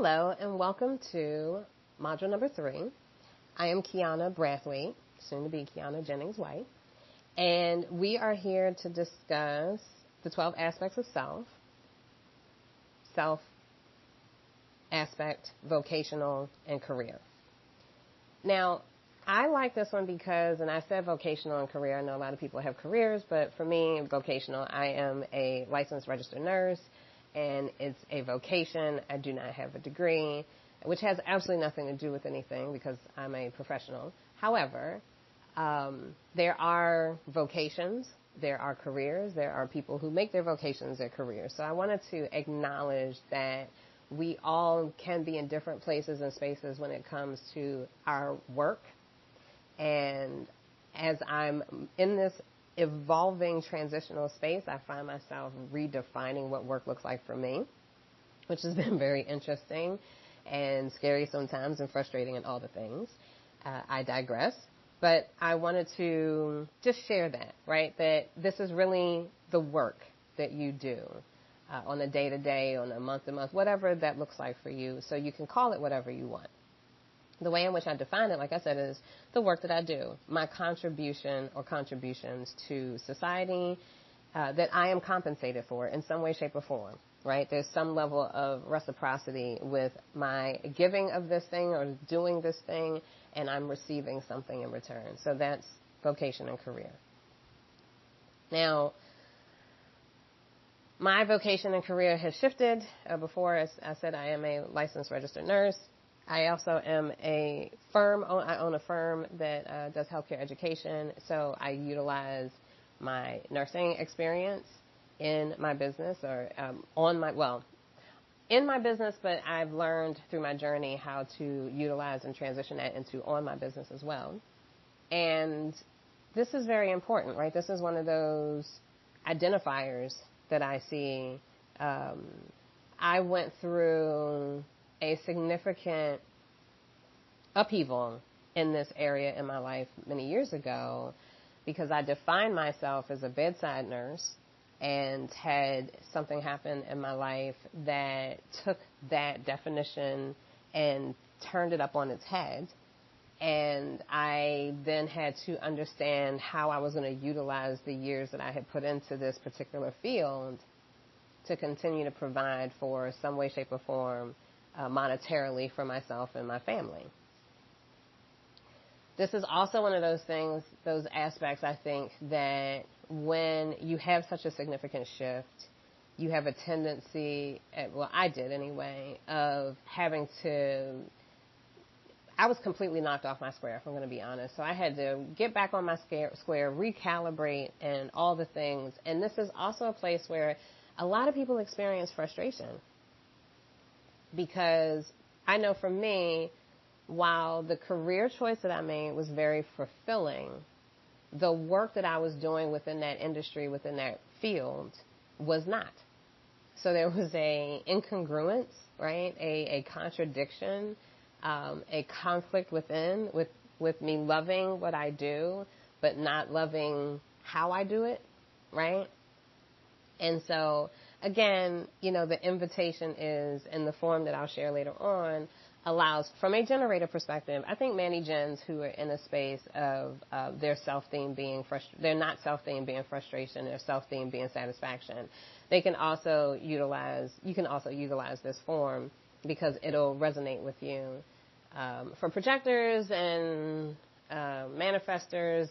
Hello and welcome to module number 3. I am Kiana Brathwaite, soon to be Kiana Jennings White, and we are here to discuss the 12 aspects of self aspect, vocational, and career. Now, I like this one because, and I said vocational and career, I know a lot of people have careers, but for me, vocational, I am a licensed registered nurse, and it's a vocation. I do not have a degree, which has absolutely nothing to do with anything because I'm a professional. However, there are vocations, there are careers, there are people who make their vocations their careers. So I wanted to acknowledge that we all can be in different places and spaces when it comes to our work. And as I'm in this evolving transitional space, I find myself redefining what work looks like for me, which has been very interesting and scary sometimes and frustrating and all the things. I digress. But I wanted to just share that, right? That this is really the work that you do on a day-to-day, on a month-to-month, whatever that looks like for you. So you can call it whatever you want. The way in which I define it, like I said, is the work that I do, my contribution or contributions to society that I am compensated for in some way, shape, or form, right? There's some level of reciprocity with my giving of this thing or doing this thing, and I'm receiving something in return. So that's vocation and career. Now, my vocation and career has shifted. Before, as I said, I am a licensed registered nurse. I also am I own a firm that does healthcare education, so I utilize my nursing experience in my business in my business, but I've learned through my journey how to utilize and transition that into on my business as well. And this is very important, right? This is one of those identifiers that I see. I went through a significant upheaval in this area in my life many years ago because I defined myself as a bedside nurse and had something happen in my life that took that definition and turned it up on its head. And I then had to understand how I was going to utilize the years that I had put into this particular field to continue to provide for some way, shape, or form monetarily for myself and my family. This is also one of those things, those aspects, I think, that when you have such a significant shift, you have a tendency, I did anyway, of having to, I was completely knocked off my square, if I'm going to be honest. So I had to get back on my square, recalibrate, and all the things. And this is also a place where a lot of people experience frustration. Because I know for me, while the career choice that I made was very fulfilling, the work that I was doing within that industry, within that field, was not. So there was a incongruence, right? A contradiction, a conflict within with me loving what I do, but not loving how I do it, right? And so, again, the invitation is, in the form that I'll share later on, allows, from a generator perspective, I think many gens who are in a space of their self-theme being they're not self-theme being frustration, they're self-theme being satisfaction. You can also utilize this form because it'll resonate with you. For projectors and manifestors,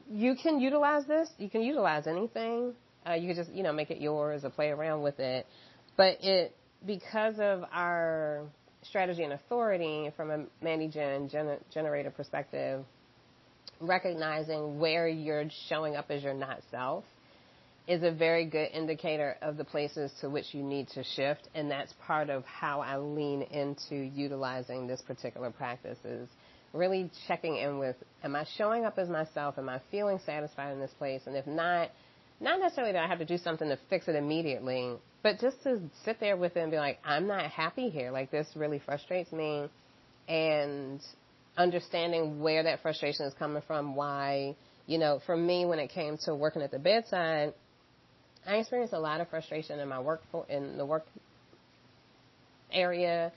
you can utilize this. You can utilize anything. You can just, make it yours or play around with it. But because of our strategy and authority from a generator perspective, recognizing where you're showing up as your not self is a very good indicator of the places to which you need to shift. And that's part of how I lean into utilizing this particular practice, is really checking in with, am I showing up as myself? Am I feeling satisfied in this place? And if not necessarily that I have to do something to fix it immediately, but just to sit there with it and be like, I'm not happy here. Like, this really frustrates me. And understanding where that frustration is coming from, why, for me, when it came to working at the bedside, I experienced a lot of frustration in my work, area.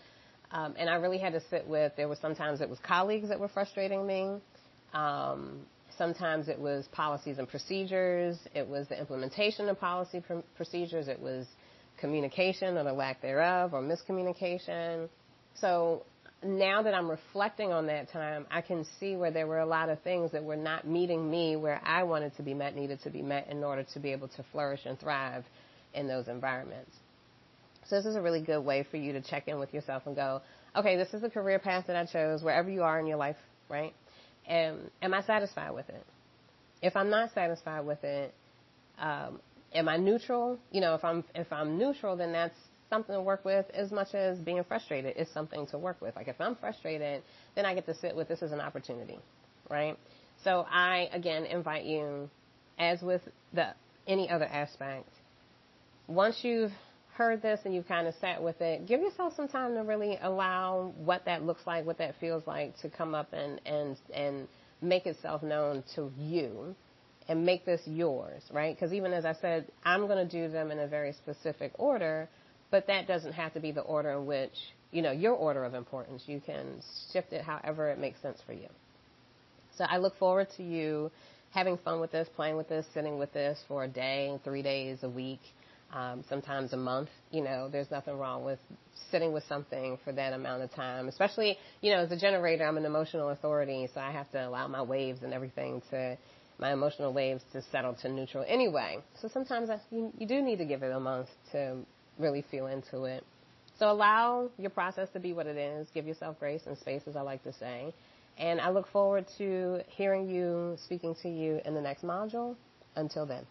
And I really had to sit with, there were sometimes it was colleagues that were frustrating me. Sometimes it was policies and procedures. It was the implementation of policy procedures. It was communication or the lack thereof or miscommunication. So now that I'm reflecting on that time, I can see where there were a lot of things that were not meeting me where I wanted to be met, needed to be met in order to be able to flourish and thrive in those environments. So this is a really good way for you to check in with yourself and go, okay, this is the career path that I chose, wherever you are in your life, right? And am I satisfied with it? If I'm not satisfied with it, am I neutral? You know, if I'm neutral, then that's something to work with as much as being frustrated is something to work with. Like if I'm frustrated, then I get to sit with this as an opportunity, right? So I, again, invite you, as with any other aspect, once you've heard this and you've kind of sat with it, give yourself some time to really allow what that looks like, what that feels like to come up and make itself known to you and make this yours, right? Because even as I said, I'm going to do them in a very specific order, but that doesn't have to be the order in which, you know, your order of importance. You can shift it however it makes sense for you. So I look forward to you having fun with this, playing with this, sitting with this for a day, 3 days, a week, sometimes a month. You know, there's nothing wrong with sitting with something for that amount of time, especially, you know, as a generator, I'm an emotional authority, so I have to allow my waves and everything my emotional waves to settle to neutral anyway. So sometimes you do need to give it a month to really feel into it. So allow your process to be what it is. Give yourself grace and space, as I like to say. And I look forward to hearing you, speaking to you in the next module. Until then.